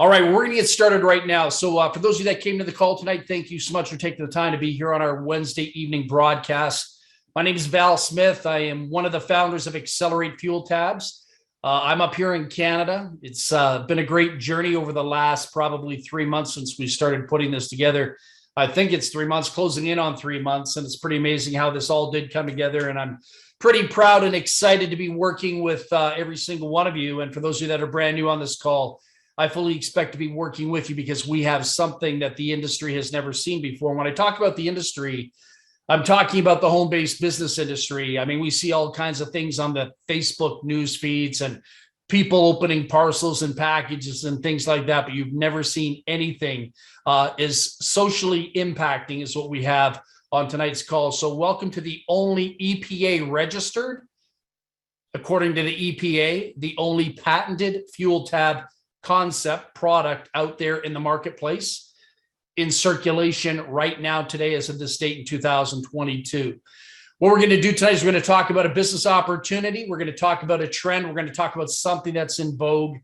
All right, we're going to get started right now. So for those of you that came to the call tonight, thank you so much for taking the time to be here on our Wednesday evening broadcast. My name is Val Smith. I am one of the founders of Xcelerate Fuel Tabs. I'm up here in Canada. It's been a great journey over the last probably 3 months since we started putting this together. I think it's 3 months, closing in on 3 months, and it's pretty amazing how this all did come together. And I'm pretty proud and excited to be working with every single one of you. And for those of you that are brand new on this call, I fully expect to be working with you because we have something that the industry has never seen before. When I talk about the industry, I'm talking about the home-based business industry. I mean, we see all kinds of things on the Facebook news feeds and people opening parcels and packages and things like that, but you've never seen anything as socially impacting as what we have on tonight's call. So welcome to the only EPA registered, according to the EPA, the only patented fuel tab concept product out there in the marketplace in circulation right now today as of this date in 2022. What we're going to do tonight is we're going to talk about a business opportunity. We're going to talk about a trend. We're going to talk about something that's in vogue.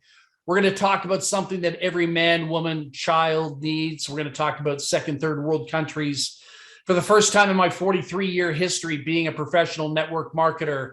We're going to talk about something that every man, woman, child needs. We're going to talk about second, third world countries. For the first time in my 43-year history being a professional network marketer,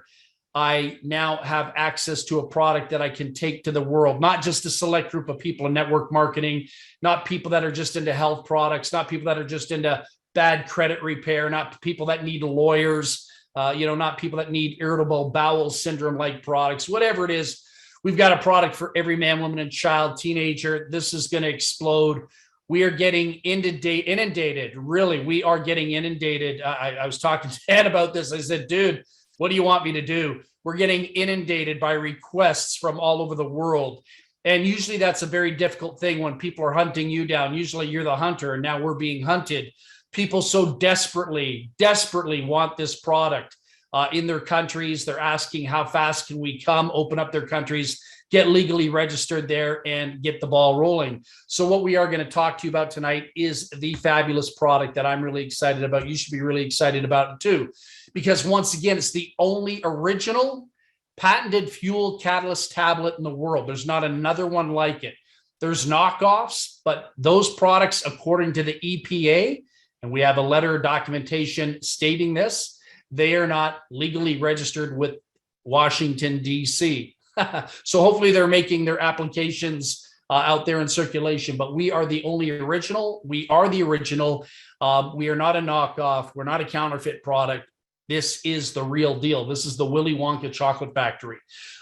I now have access to a product that I can take to the world, not just a select group of people in network marketing, not people that are just into health products, not people that are just into bad credit repair, not people that need lawyers, not people that need irritable bowel syndrome like products, whatever it is. We've got a product for every man, woman, and child, teenager. This is going to explode. We are getting inundated. Really, we are getting inundated. I was talking to Ed about this. I said, dude, what do you want me to do? We're getting inundated by requests from all over the world. And usually that's a very difficult thing when people are hunting you down. Usually you're the hunter and now we're being hunted. People so desperately want this product in their countries. They're asking how fast can we come, open up their countries, get legally registered there and get the ball rolling. So what we are going to talk to you about tonight is the fabulous product that I'm really excited about. You should be really excited about it too, because once again, it's the only original patented fuel catalyst tablet in the world. There's not another one like it. There's knockoffs, but those products, according to the EPA, and we have a letter of documentation stating this, they are not legally registered with Washington, D.C. So hopefully they're making their applications out there in circulation, but we are the only original. We are the original. We are not a knockoff. We're not a counterfeit product. This is the real deal. This is the Willy Wonka chocolate factory.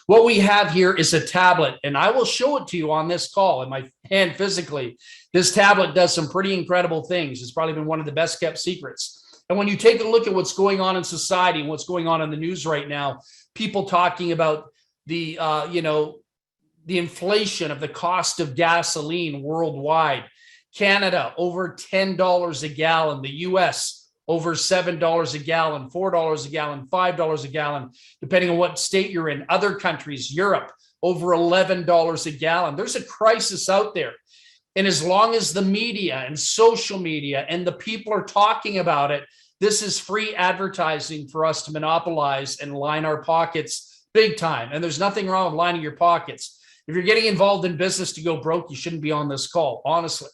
What we have here is a tablet, and I will show it to you on this call in my hand physically. This tablet does some pretty incredible things. It's probably been one of the best kept secrets. And when you take a look at what's going on in society and what's going on in the news right now, people talking about the inflation of the cost of gasoline worldwide. Canada, over $10 a gallon. The U.S., over $7 a gallon, $4 a gallon, $5 a gallon, depending on what state you're in. Other countries, Europe, over $11 a gallon. There's a crisis out there. And as long as the media and social media and the people are talking about it, this is free advertising for us to monopolize and line our pockets big time. And there's nothing wrong with lining your pockets. If you're getting involved in business to go broke, you shouldn't be on this call, honestly.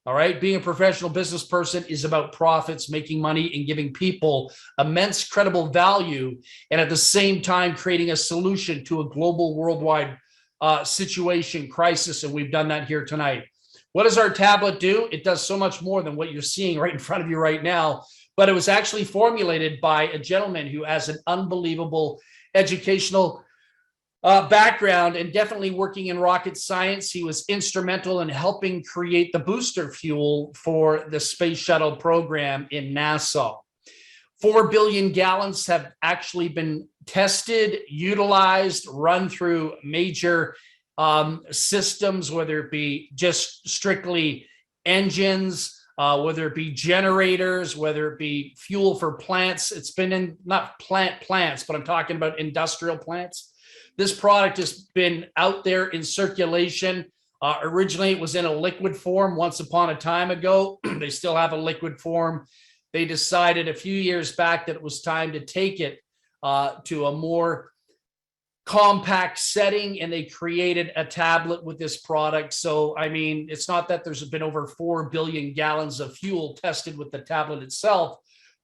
All right. Being a professional business person is about profits, making money, and giving people immense credible value. And at the same time, creating a solution to a global worldwide situation, crisis. And we've done that here tonight. What does our tablet do? It does so much more than what you're seeing right in front of you right now. But it was actually formulated by a gentleman who has an unbelievable educational background and definitely working in rocket science. He was instrumental in helping create the booster fuel for the space shuttle program in NASA. 4 billion gallons have actually been tested, utilized, run through major systems, whether it be just strictly engines, whether it be generators, whether it be fuel for plants. It's been in not plants, but I'm talking about industrial plants. This product has been out there in circulation. Originally, it was in a liquid form once upon a time ago. They still have a liquid form. They decided a few years back that it was time to take it to a more compact setting, and they created a tablet with this product. So, I mean, it's not that there's been over 4 billion gallons of fuel tested with the tablet itself,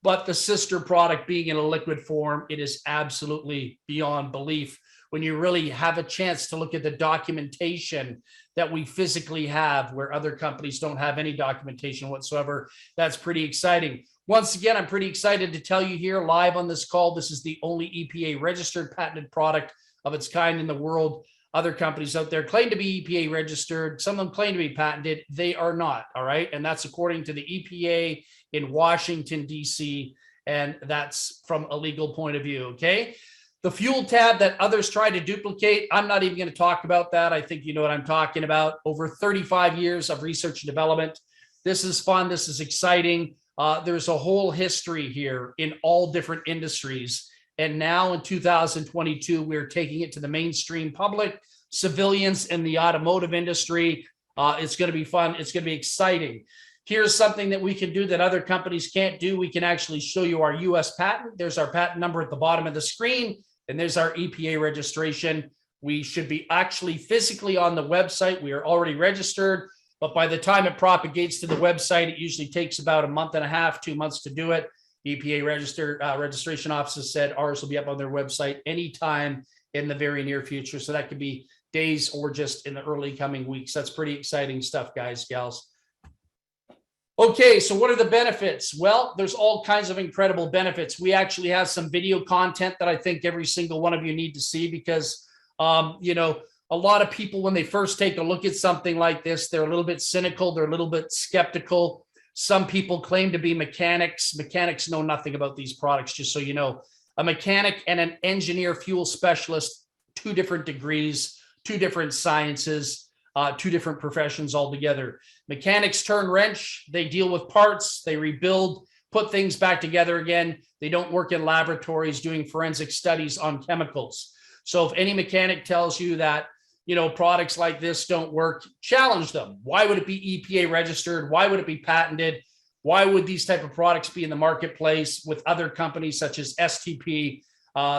but the sister product being in a liquid form, it is absolutely beyond belief when you really have a chance to look at the documentation that we physically have, where other companies don't have any documentation whatsoever. That's pretty exciting. Once again, I'm pretty excited to tell you here live on this call, this is the only EPA registered patented product of its kind in the world. Other companies out there claim to be EPA registered. Some of them claim to be patented. They are not, all right? And that's according to the EPA in Washington, D.C., and that's from a legal point of view, okay? The fuel tab that others try to duplicate, I'm not even going to talk about that. I think you know what I'm talking about. Over 35 years of research and development. This is fun. This is exciting. There's a whole history here in all different industries. And now in 2022, we're taking it to the mainstream public, civilians, and the automotive industry. It's going to be fun. It's going to be exciting. Here's something that we can do that other companies can't do. We can actually show you our US patent. There's our patent number at the bottom of the screen, and there's our EPA registration. We should be actually physically on the website. We are already registered, but by the time it propagates to the website, it usually takes about a month and a half, 2 months to do it. EPA registration offices said ours will be up on their website anytime in the very near future. So that could be days or just in the early coming weeks. That's pretty exciting stuff, guys, gals. Okay, so what are the benefits? Well, there's all kinds of incredible benefits. We actually have some video content that I think every single one of you need to see because, you know, a lot of people, when they first take a look at something like this, they're a little bit cynical. They're a little bit skeptical. Some people claim to be mechanics. Mechanics know nothing about these products, just so you know. A mechanic and an engineer fuel specialist, 2 different degrees, 2 different sciences, 2 different professions altogether. Mechanics turn wrench. They deal with parts. They rebuild, put things back together again. They don't work in laboratories doing forensic studies on chemicals. So if any mechanic tells you that, you know, products like this don't work, challenge them. Why would it be EPA registered? Why would it be patented? Why would these type of products be in the marketplace with other companies such as STP,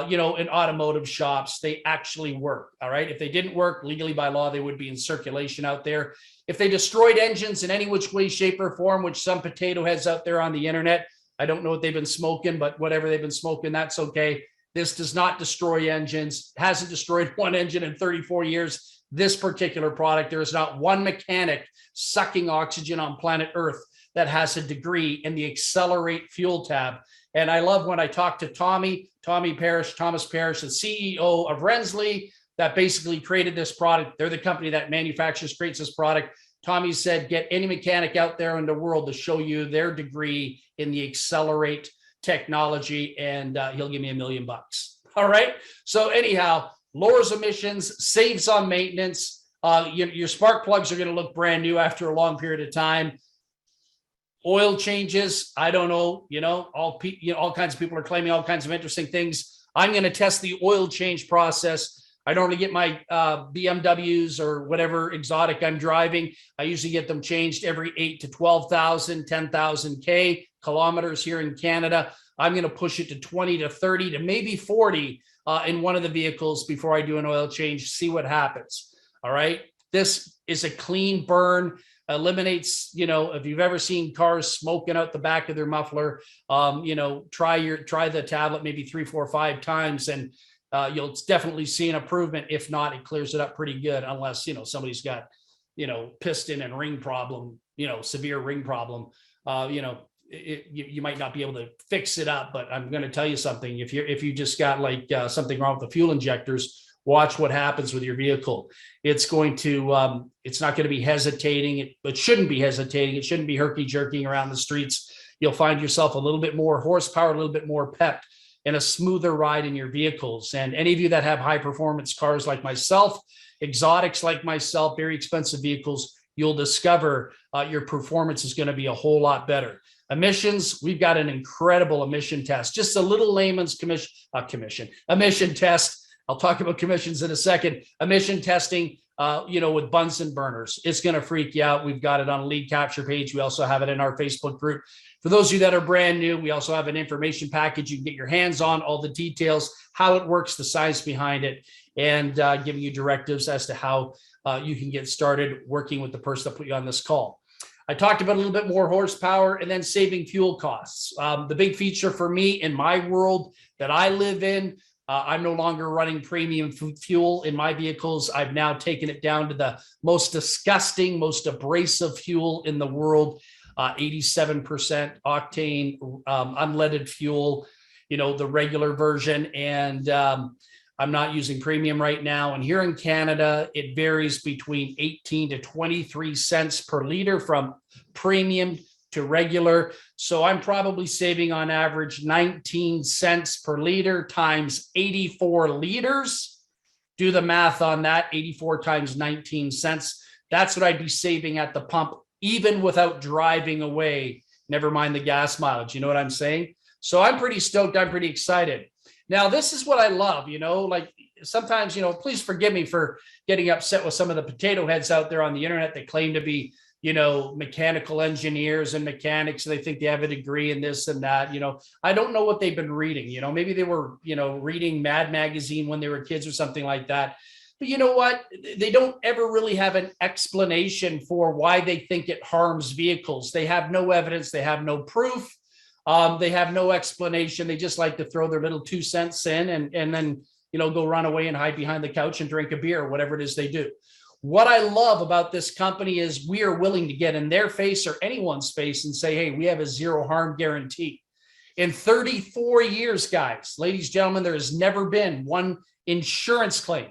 you know, in automotive shops? They actually work, all right? If they didn't work legally by law, they would be in circulation out there. If they destroyed engines in any which way, shape, or form, which some potato heads out there on the internet, I don't know what they've been smoking, but whatever they've been smoking, that's okay. This does not destroy engines, hasn't destroyed one engine in 34 years. This particular product, there is not one mechanic sucking oxygen on planet Earth that has a degree in the Xcelerate fuel tab. And I love when I talk to Thomas Parrish, the CEO of Rensley, that basically created this product. They're the company that manufactures, creates this product. Tommy said, get any mechanic out there in the world to show you their degree in the Xcelerate technology, and he'll give me $1 million. All right. So anyhow, lowers emissions, saves on maintenance. Your spark plugs are going to look brand new after a long period of time. Oil changes, I don't know. You know, all kinds of people are claiming all kinds of interesting things. I'm going to test the oil change process. I normally get my BMWs or whatever exotic I'm driving. I usually get them changed every 8 to 12,000, 10,000 kilometers here in Canada. I'm going to push it to 20 to 30 to maybe 40 in one of the vehicles before I do an oil change, see what happens. All right. This is a clean burn, eliminates, you know, if you've ever seen cars smoking out the back of their muffler, you know, try the tablet maybe 3, 4, 5 times and you'll definitely see an improvement. If not, it clears it up pretty good, unless, you know, somebody's got, you know, piston and ring problem, you know, severe ring problem, you know, you might not be able to fix it up. But I'm going to tell you something. If you just got like something wrong with the fuel injectors, watch what happens with your vehicle. It's going to, it's not going to be hesitating. It shouldn't be hesitating. It shouldn't be herky-jerking around the streets. You'll find yourself a little bit more horsepower, a little bit more pep, and a smoother ride in your vehicles. And any of you that have high performance cars like myself, exotics like myself, very expensive vehicles, you'll discover your performance is going to be a whole lot better. Emissions, we've got an incredible emission test, just a little layman's emission test. I'll talk about commissions in a second. Emission testing, you know, with Bunsen burners. It's going to freak you out. We've got it on a lead capture page. We also have it in our Facebook group. For those of you that are brand new, we also have an information package you can get your hands on, all the details, how it works, the science behind it. and giving you directives as to how you can get started working with the person that put you on this call. I talked about a little bit more horsepower and then saving fuel costs. The big feature for me in my world that I live in, I'm no longer running premium fuel in my vehicles. I've now taken it down to the most disgusting, most abrasive fuel in the world, 87% octane, unleaded fuel, the regular version. And I'm not using premium right now. And here in Canada, it varies between 18 to 23 cents per liter from premium to regular. So I'm probably saving on average 19 cents per liter times 84 liters. Do the math on that, 84 times 19 cents. That's what I'd be saving at the pump, even without driving away, never mind the gas mileage. You know what I'm saying? So I'm pretty stoked. I'm pretty excited. Now, this is what I love, like sometimes, please forgive me for getting upset with some of the potato heads out there on the internet that claim to be, mechanical engineers and mechanics. And they think they have a degree in this and that. I don't know what they've been reading. Maybe they were, reading Mad Magazine when they were kids or something like that. But you know what? They don't ever really have an explanation for why they think it harms vehicles. They have no evidence. They have no proof. They have no explanation. They just like to throw their little 2 cents in and then, go run away and hide behind the couch and drink a beer, or whatever it is they do. What I love about this company is we are willing to get in their face or anyone's face and say, hey, we have a zero harm guarantee. In 34 years, guys, ladies, gentlemen, there has never been one insurance claim.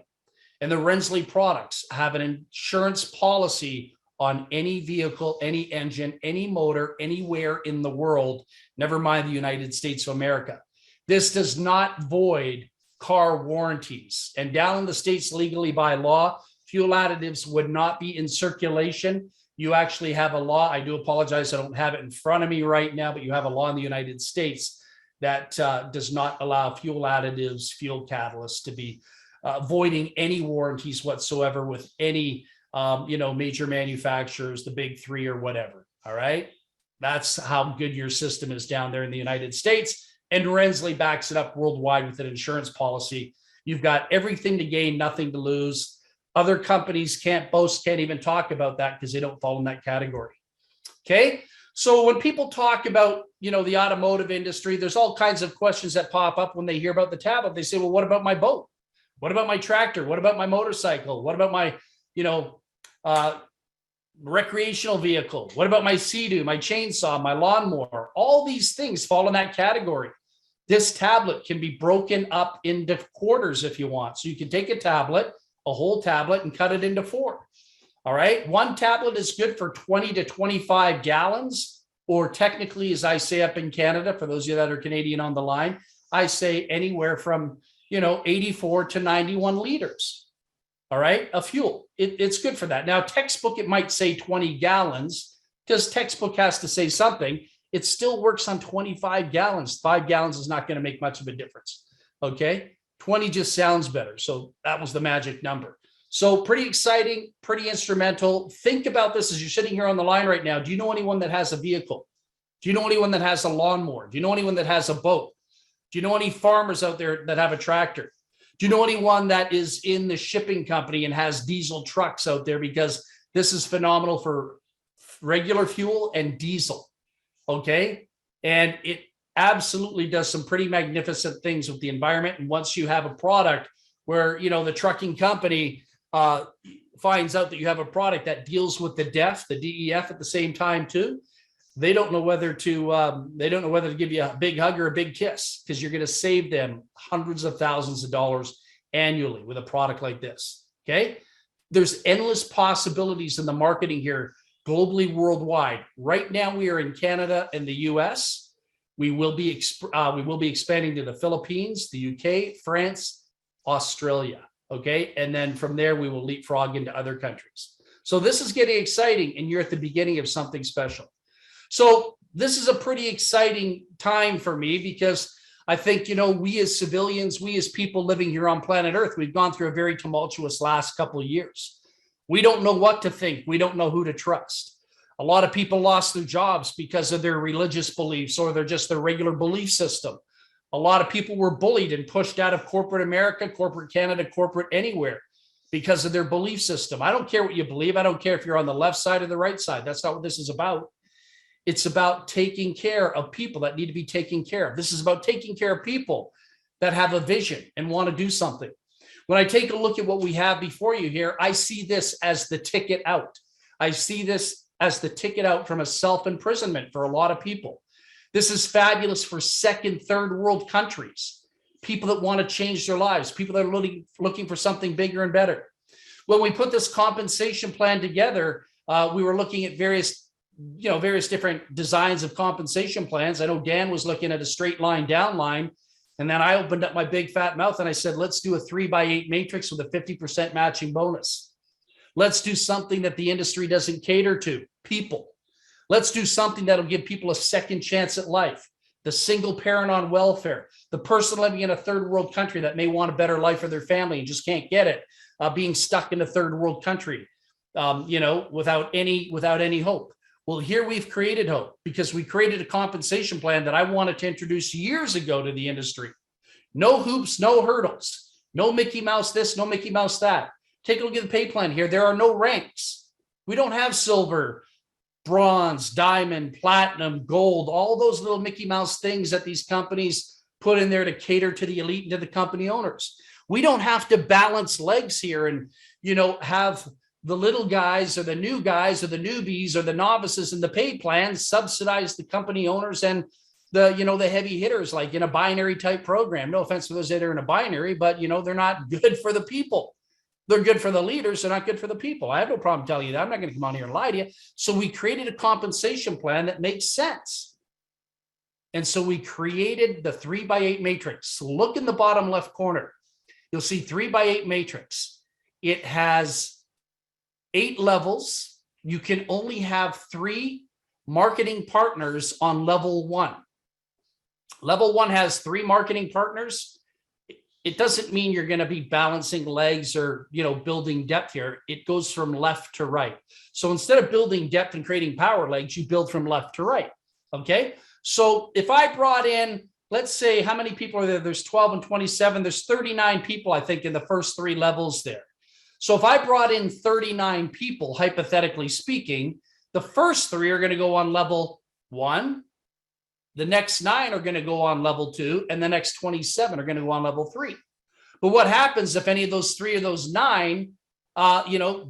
And the Rensley products have an insurance policy on any vehicle, any engine, any motor, anywhere in the world, never mind the United States of America. This does not void car warranties. And down in the States, legally by law, fuel additives would not be in circulation. You actually have a law. I do apologize, I don't have it in front of me right now, but you have a law in the United States that does not allow fuel additives, fuel catalysts to be voiding any warranties whatsoever with any major manufacturers, the big three or whatever. All right. That's how good your system is down there in the United States. And Rensley backs it up worldwide with an insurance policy. You've got everything to gain, nothing to lose. Other companies can't boast, can't even talk about that because they don't fall in that category. Okay. So when people talk about, the automotive industry, there's all kinds of questions that pop up when they hear about the tablet. They say, well, what about my boat? What about my tractor? What about my motorcycle? What about my, recreational vehicle? What about my Sea-Doo, my chainsaw, my lawnmower? All these things fall in that category. This tablet can be broken up into quarters if you want. So you can take a whole tablet, and cut it into 4. All right. One tablet is good for 20 to 25 gallons, or technically, as I say up in Canada, for those of you that are Canadian on the line, I say anywhere from 84 to 91 liters, all right, of fuel. It's good for that. Now, textbook, it might say 20 gallons because textbook has to say something. It still works on 25 gallons. 5 gallons is not going to make much of a difference, okay? 20 just sounds better. So that was the magic number. So pretty exciting, pretty instrumental. Think about this as you're sitting here on the line right now. Do you know anyone that has a vehicle? Do you know anyone that has a lawnmower? Do you know anyone that has a boat? Do you know any farmers out there that have a tractor? Do you know anyone that is in the shipping company and has diesel trucks out there? Because this is phenomenal for regular fuel and diesel, okay? And it absolutely does some pretty magnificent things with the environment. And once you have a product where, the trucking company finds out that you have a product that deals with the DEF at the same time too, they don't know whether to give you a big hug or a big kiss, because you're going to save them hundreds of thousands of dollars annually with a product like this. Okay. There's endless possibilities in the marketing here, globally, worldwide. Right now, we are in Canada and the US. We will be expanding to the Philippines, the UK, France, Australia. Okay. And then from there, we will leapfrog into other countries. So this is getting exciting, and you're at the beginning of something special. So this is a pretty exciting time for me, because I think, we as civilians, we as people living here on planet Earth, we've gone through a very tumultuous last couple of years. We don't know what to think. We don't know who to trust. A lot of people lost their jobs because of their religious beliefs or their regular belief system. A lot of people were bullied and pushed out of corporate America, corporate Canada, corporate anywhere because of their belief system. I don't care what you believe. I don't care if you're on the left side or the right side. That's not what this is about. It's about taking care of people that need to be taken care of. This is about taking care of people that have a vision and want to do something. When I take a look at what we have before you here, I see this as the ticket out. I see this as the ticket out from a self-imprisonment for a lot of people. This is fabulous for second, third world countries, people that want to change their lives, people that are looking for something bigger and better. When we put this compensation plan together, we were looking at various different designs of compensation plans. I know Dan was looking at a straight line down line. And then I opened up my big fat mouth and I said, let's do a 3x8 matrix with a 50% matching bonus. Let's do something that the industry doesn't cater to, people. Let's do something that'll give people a second chance at life. The single parent on welfare, the person living in a third world country that may want a better life for their family and just can't get it, being stuck in a third world country, without any hope. Well, here we've created hope because we created a compensation plan that I wanted to introduce years ago to the industry. No hoops, no hurdles, no Mickey Mouse this, no Mickey Mouse that. Take a look at the pay plan here. There are no ranks. We don't have silver, bronze, diamond, platinum, gold, all those little Mickey Mouse things that these companies put in there to cater to the elite and to the company owners. We don't have to balance legs here and, have the little guys or the new guys or the newbies or the novices in the pay plan subsidize the company owners and the heavy hitters like in a binary type program. No offense to those that are in a binary, but they're not good for the people. They're good for the leaders. They're not good for the people. I have no problem telling you that. I'm not going to come on here and lie to you. So we created a compensation plan that makes sense. And so we created the 3x8 matrix. Look in the bottom left corner. You'll see 3x8 matrix. It has 8 levels. You can only have 3 marketing partners on level 1. Level 1 has 3 marketing partners. It doesn't mean you're going to be balancing legs or, building depth here. It goes from left to right. So instead of building depth and creating power legs, you build from left to right. Okay. So if I brought in, let's say, how many people are there? There's 12 and 27. There's 39 people, I think, in the first 3 levels there. So if I brought in 39 people, hypothetically speaking, the first 3 are going to go on level 1. The next 9 are going to go on level 2, and the next 27 are going to go on level 3. But what happens if any of those 3 of those 9,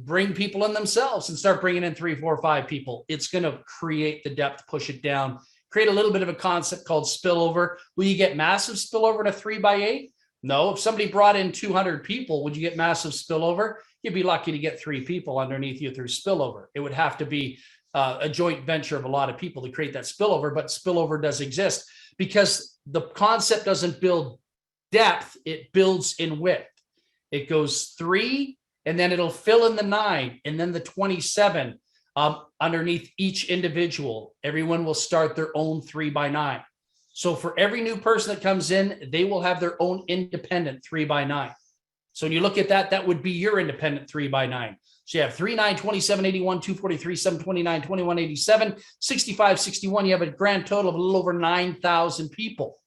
bring people in themselves and start bringing in 3, 4, 5 people? It's going to create the depth, push it down, create a little bit of a concept called spillover. Will you get massive spillover in a 3x8? No. If somebody brought in 200 people, would you get massive spillover? You'd be lucky to get 3 people underneath you through spillover. It would have to be a joint venture of a lot of people to create that spillover, but spillover does exist because the concept doesn't build depth, it builds in width. It goes 3, and then it'll fill in the 9, and then the 27 underneath each individual. Everyone will start their own 3x9. So for every new person that comes in, they will have their own independent 3x9. So when you look at that, that would be your independent 3x9. So you have 3, 9, 27, 81, 243, 729, 21, 87, 65, 61. You have a grand total of a little over 9,000 people.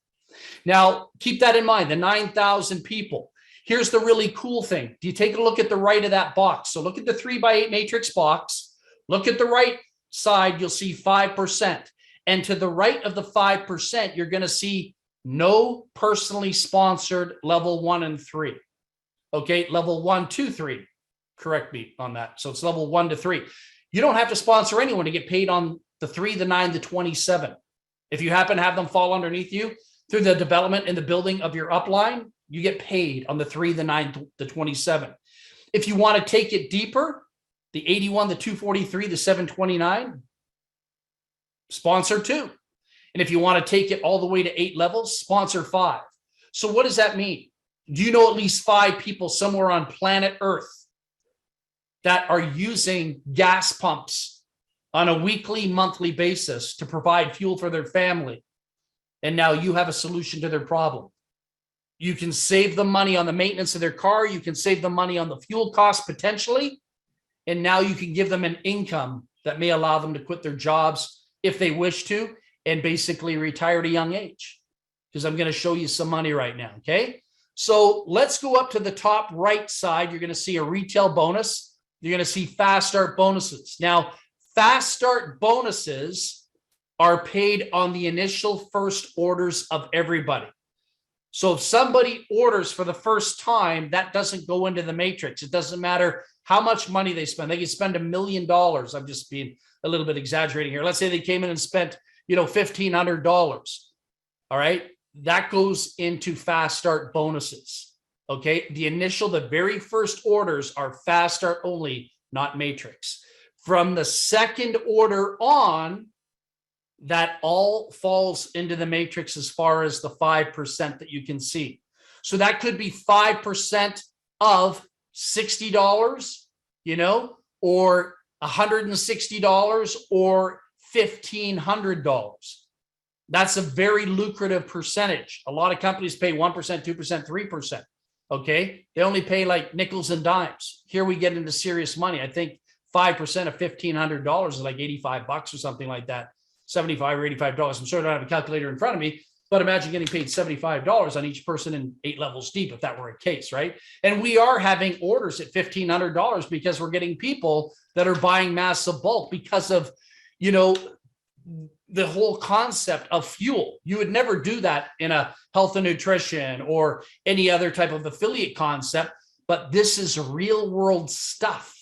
Now, keep that in mind, the 9,000 people. Here's the really cool thing. Do you take a look at the right of that box? So look at the 3x8 matrix box. Look at the right side, you'll see 5%. And to the right of the 5%, you're going to see no personally sponsored level 1 and 3. Okay, level 1, 2, 3. Correct me on that. So it's level 1 to 3. You don't have to sponsor anyone to get paid on the 3, the 9, the 27. If you happen to have them fall underneath you through the development and the building of your upline, you get paid on the 3, the 9, the 27. If you want to take it deeper, the 81, the 243, the 729, sponsor 2. And if you want to take it all the way to 8 levels, sponsor 5. So what does that mean? Do you know at least 5 people somewhere on planet Earth that are using gas pumps on a weekly, monthly basis to provide fuel for their family? And now you have a solution to their problem. You can save them money on the maintenance of their car. You can save them money on the fuel costs potentially. And now you can give them an income that may allow them to quit their jobs if they wish to and basically retire at a young age. because I'm going to show you some money right now. Okay. So let's go up to the top right side. You're going to see a retail bonus. You're going to see fast start bonuses. Now, fast start bonuses are paid on the initial first orders of everybody. So if somebody orders for the first time, that doesn't go into the matrix. It doesn't matter how much money they spend. They can spend $1 million. I'm just being a little bit exaggerating here. Let's say they came in and spent, $1,500. All right. That goes into fast start bonuses. Okay. The very first orders are fast start only, not matrix. From the second order on, that all falls into the matrix as far as the 5% that you can see. So that could be 5% of $60, or $160 or $1,500. That's a very lucrative percentage. A lot of companies pay 1%, 2%, 3%. Okay. They only pay like nickels and dimes. Here we get into serious money. I think 5% of $1,500 is like $85 or something like that. $75 or $85. I'm sure I don't have a calculator in front of me, but imagine getting paid $75 on each person in 8 levels deep, if that were a case, right? And we are having orders at $1,500 because we're getting people that are buying massive bulk because of, the whole concept of fuel. You would never do that in a health and nutrition or any other type of affiliate concept, but this is real world stuff.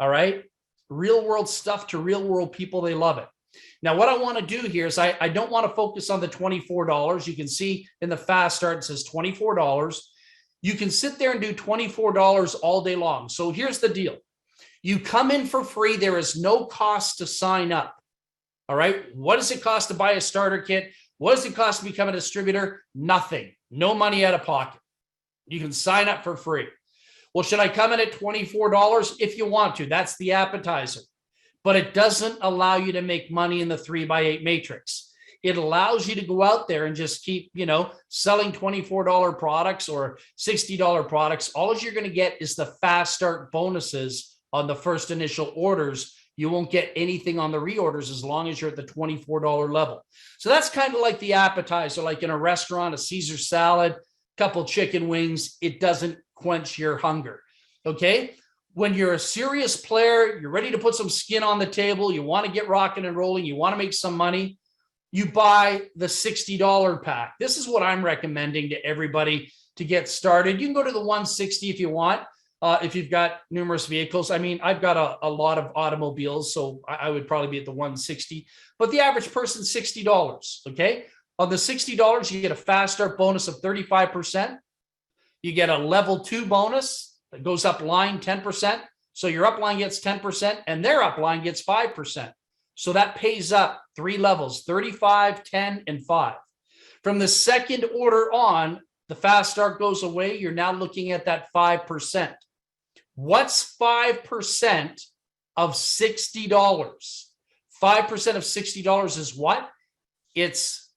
All right. Real world stuff to real world people. They love it. Now, what I want to do here is I don't want to focus on the $24. You can see in the fast start, it says $24. You can sit there and do $24 all day long. So here's the deal. You come in for free. There is no cost to sign up. All right. What does it cost to buy a starter kit? What does it cost to become a distributor? Nothing. No money out of pocket. You can sign up for free. Well, should I come in at $24? If you want to, that's the appetizer. But it doesn't allow you to make money in the 3x8 matrix. It allows you to go out there and just keep, selling $24 products or $60 products. All you're going to get is the fast start bonuses on the first initial orders. You won't get anything on the reorders as long as you're at the $24 level. So that's kind of like the appetizer, like in a restaurant, a Caesar salad, couple chicken wings. It doesn't quench your hunger. Okay. When you're a serious player, you're ready to put some skin on the table, you want to get rocking and rolling, you want to make some money, you buy the $60 pack. This is what I'm recommending to everybody to get started. You can go to the $160 if you want, if you've got numerous vehicles. I mean, I've got a lot of automobiles, so I would probably be at the $160, but the average person, $60. Okay. On the $60, you get a fast start bonus of 35%. You get a level 2 bonus that goes up line 10%. So your upline gets 10% and their upline gets 5%. So that pays up 3 levels, 35, 10, and 5. From the second order on, the fast start goes away. You're now looking at that 5%. What's 5% of $60? 5% of $60 is what? It's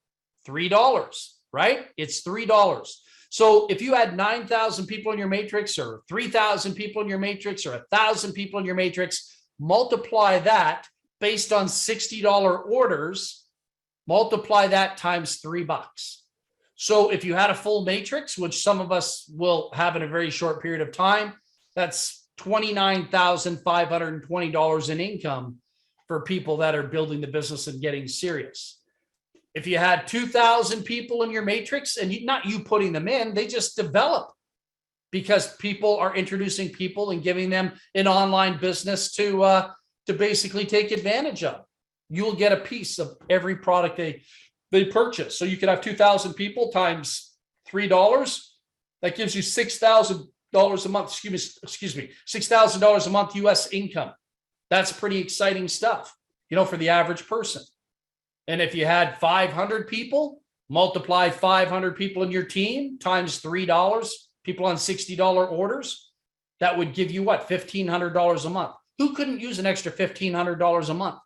$3, right? It's $3. So if you had 9,000 people in your matrix or 3,000 people in your matrix or 1,000 people in your matrix, multiply that based on $60 orders, multiply that times $3. So if you had a full matrix, which some of us will have in a very short period of time, that's $29,520 in income for people that are building the business and getting serious. If you had 2,000 people in your matrix and not you putting them in, they just develop because people are introducing people and giving them an online business to basically take advantage of. You'll get a piece of every product they purchase. So you could have 2,000 people times $3. That gives you $6,000 a month. Excuse me, $6,000 a month US income. That's pretty exciting stuff, for the average person. And if you had 500 people, multiply 500 people in your team times $3, people on $60 orders, that would give you what? $1,500 a month. Who couldn't use an extra $1,500 a month?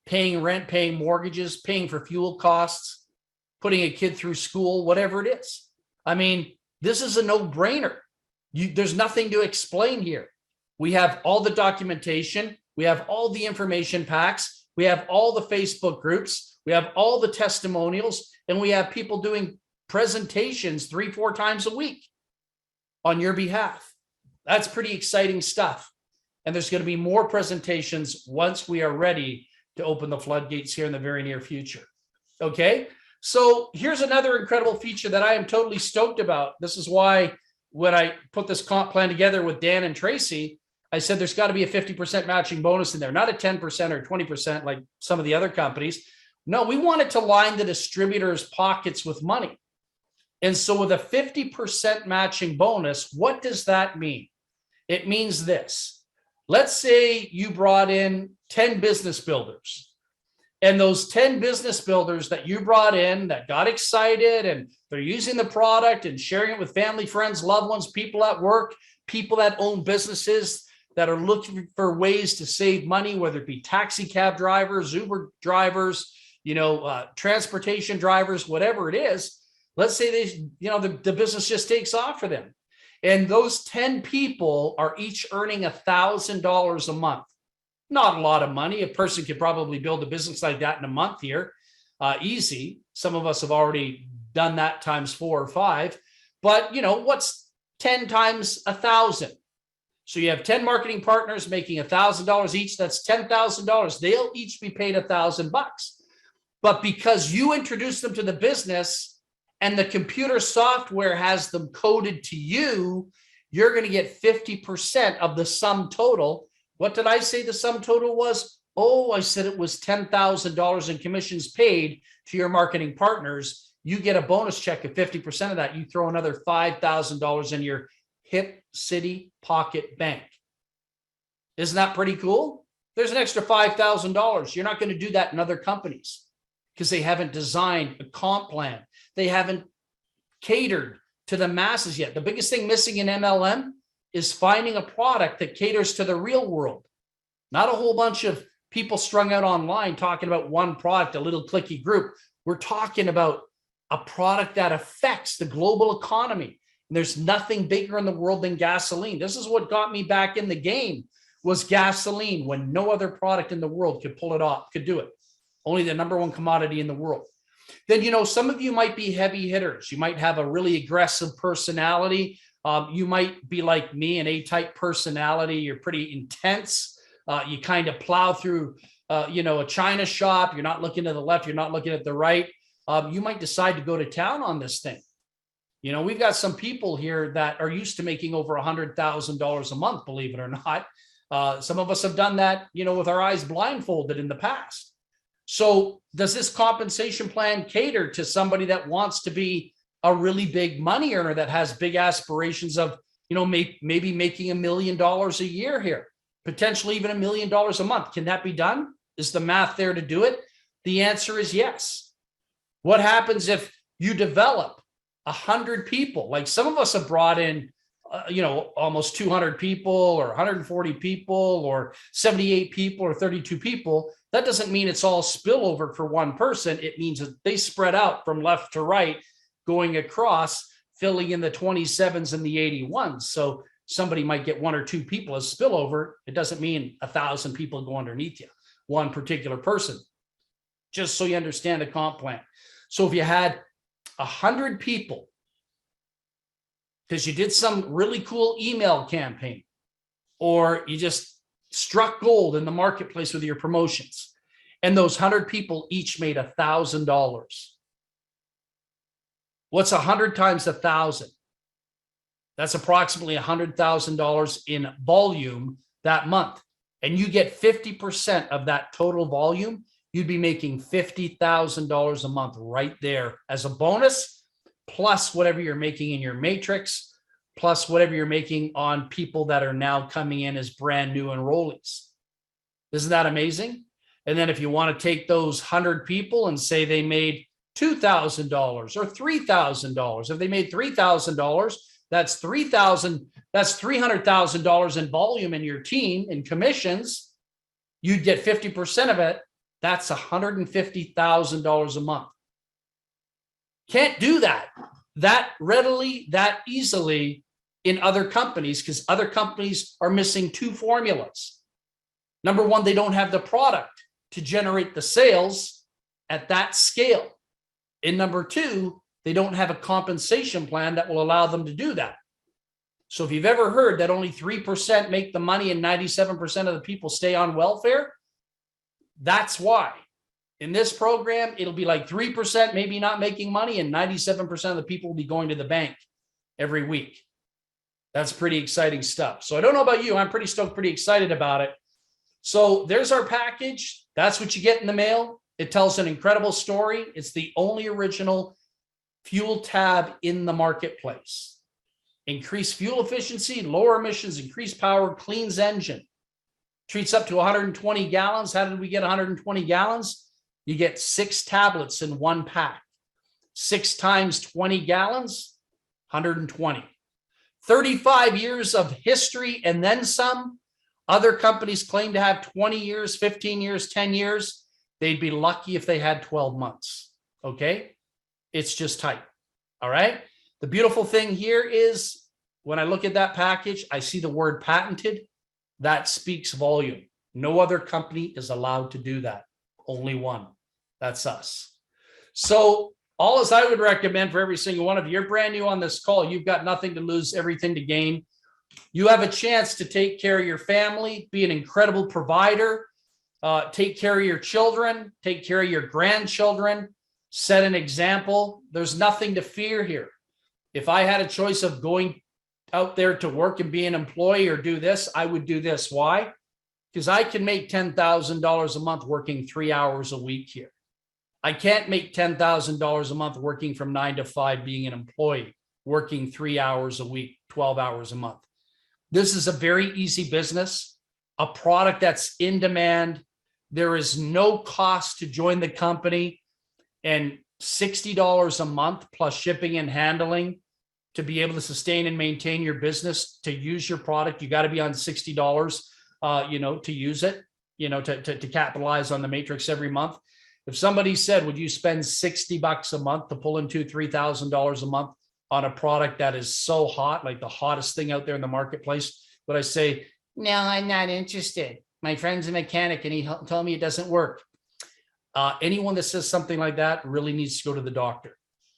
Paying rent, paying mortgages, paying for fuel costs, putting a kid through school, whatever it is. I mean, this is a no-brainer. There's nothing to explain here. We have all the documentation. We have all the information packs. We have all the Facebook groups. We have all the testimonials, and we have people doing presentations 3-4 times a week on your behalf. That's pretty exciting stuff. And there's going to be more presentations once we are ready to open the floodgates here in the very near future. Okay. So here's another incredible feature that I am totally stoked about. This is why when I put this comp plan together with Dan and Tracy, I said there's got to be a 50% matching bonus in there, not a 10% or 20% like some of the other companies. No, we wanted to line the distributors' pockets with money. And so with a 50% matching bonus, what does that mean? It means this. Let's say you brought in 10 business builders. And those 10 business builders that you brought in that got excited and they're using the product and sharing it with family, friends, loved ones, people at work, people that own businesses that are looking for ways to save money, whether it be taxi cab drivers, Uber drivers, transportation drivers, whatever it is. Let's say the business just takes off for them. And those 10 people are each earning $1,000 a month. Not a lot of money. A person could probably build a business like that in a month here. Easy. Some of us have already done that times 4 or 5. But, what's 10 times 1,000? So you have 10 marketing partners making $1,000 each. That's $10,000. They'll each be paid $1,000. But because you introduce them to the business and the computer software has them coded to you, you're going to get 50% of the sum total. What did I say the sum total was? Oh, I said it was $10,000 in commissions paid to your marketing partners. You get a bonus check of 50% of that. You throw another $5,000 in your hip city pocket bank. Isn't that pretty cool? There's an extra $5,000. You're not going to do that in other companies because they haven't designed a comp plan. They haven't catered to the masses yet. The biggest thing missing in MLM is finding a product that caters to the real world, not a whole bunch of people strung out online talking about one product, a little cliquey group. We're talking about a product that affects the global economy. And there's nothing bigger in the world than gasoline. This is what got me back in the game, was gasoline, when no other product in the world could pull it off, could do it. Only the number one commodity in the world. Then, some of you might be heavy hitters. You might have a really aggressive personality. You might be like me, an A-type personality. You're pretty intense. You kind of plow through, a China shop. You're not looking to the left. You're not looking at the right. You might decide to go to town on this thing. We've got some people here that are used to making over $100,000 a month, believe it or not. Some of us have done that, with our eyes blindfolded in the past. So does this compensation plan cater to somebody that wants to be a really big money earner, that has big aspirations of, maybe making $1 million a year here, potentially even $1 million a month? Can that be done? Is the math there to do it? The answer is yes. What happens if you develop 100 people? Like some of us have brought in, almost 200 people or 140 people or 78 people or 32 people. That doesn't mean it's all spillover for one person. It means that they spread out from left to right, going across, filling in the 27s and the 81s. So somebody might get 1 or 2 people as spillover. It doesn't mean 1,000 people go underneath you, one particular person, just so you understand the comp plan. So if you had 100 people, because you did some really cool email campaign, or you just struck gold in the marketplace with your promotions, and those 100 people each made $1,000. What's 100 times 1,000? That's approximately $100,000 in volume that month. And you get 50% of that total volume, you'd be making $50,000 a month right there as a bonus, plus whatever you're making in your matrix, plus whatever you're making on people that are now coming in as brand new enrollees. Isn't that amazing? And then if you want to take those 100 people and say they made $2,000 or $3,000, if they made $3,000, that's $300,000 in volume in your team in commissions. You'd get 50% of it. That's $150,000 a month. Can't do that readily, that easily in other companies, because other companies are missing 2 formulas. Number one, they don't have the product to generate the sales at that scale. And number two, they don't have a compensation plan that will allow them to do that. So if you've ever heard that only 3% make the money and 97% of the people stay on welfare, that's why. In this program, it'll be like 3% maybe not making money and 97% of the people will be going to the bank every week. That's pretty exciting stuff. So I don't know about you. I'm pretty stoked, pretty excited about it. So there's our package. That's what you get in the mail. It tells an incredible story. It's the only original fuel tab in the marketplace. Increase fuel efficiency, lower emissions, increase power, cleans engine. Treats up to 120 gallons. How did we get 120 gallons? You get 6 tablets in one pack. 6 times 20 gallons, 120. 35 years of history and then some. Other companies claim to have 20 years, 15 years, 10 years. They'd be lucky if they had 12 months. Okay? It's just tight. All right? The beautiful thing here is when I look at that package, I see the word patented. That speaks volume. No other company is allowed to do that. Only one. That's us. So all as I would recommend for every single one of you, you're brand new on this call. You've got nothing to lose, everything to gain. You have a chance to take care of your family, be an incredible provider, take care of your children, take care of your grandchildren, set an example. There's nothing to fear here. If I had a choice of going out there to work and be an employee or do this, I would do this. Why? Because I can make $10,000 a month working 3 hours a week here. I can't make $10,000 a month working from 9 to 5 being an employee, working 3 hours a week, 12 hours a month. This is a very easy business, a product that's in demand. There is no cost to join the company, and $60 a month plus shipping and handling to be able to sustain and maintain your business. To use your product, you got to be on $60, to use it, to capitalize on the matrix every month. If somebody said, would you spend $60 a month to pull in $3,000 a month on a product that is so hot, like the hottest thing out there in the marketplace, would I say, no, I'm not interested. My friend's a mechanic and he told me it doesn't work. Anyone that says something like that really needs to go to the doctor.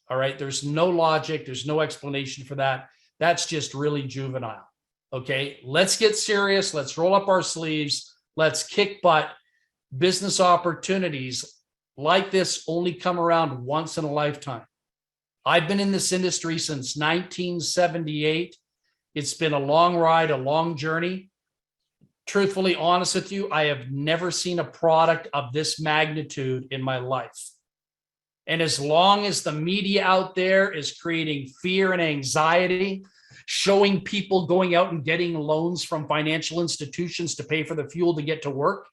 All right. There's no logic. There's no explanation for that. That's just really juvenile. Okay. Let's get serious. Let's roll up our sleeves. Let's kick butt. Business opportunities like this only come around once in a lifetime. I've been in this industry since 1978. It's been a long ride, a long journey. Truthfully honest with you, I have never seen a product of this magnitude in my life. And as long as the media out there is creating fear and anxiety, showing people going out and getting loans from financial institutions to pay for the fuel to get to work,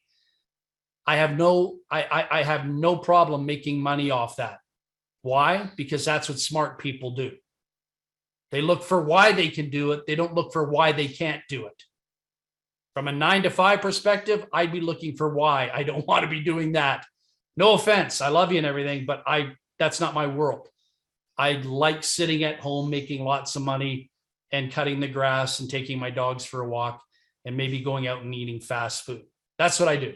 I have no problem making money off that. Why? Because that's what smart people do. They look for why they can do it. They don't look for why they can't do it. From a 9 to 5 perspective, I'd be looking for why. I don't want to be doing that. No offense. I love you and everything, but that's not my world. I like sitting at home, making lots of money and cutting the grass and taking my dogs for a walk and maybe going out and eating fast food. That's what I do.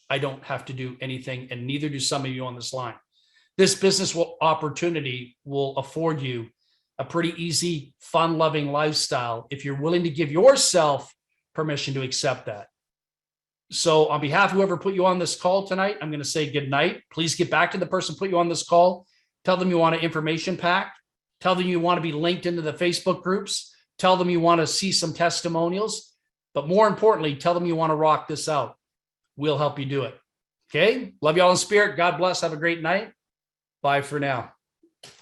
I don't have to do anything, and neither do some of you on this line. This business opportunity will afford you a pretty easy, fun-loving lifestyle if you're willing to give yourself permission to accept that. So on behalf of whoever put you on this call tonight, I'm going to say good night. Please get back to the person who put you on this call. Tell them you want an information pack. Tell them you want to be linked into the Facebook groups. Tell them you want to see some testimonials. But more importantly, tell them you want to rock this out. We'll help you do it. Okay? Love you all in spirit. God bless. Have a great night. Bye for now.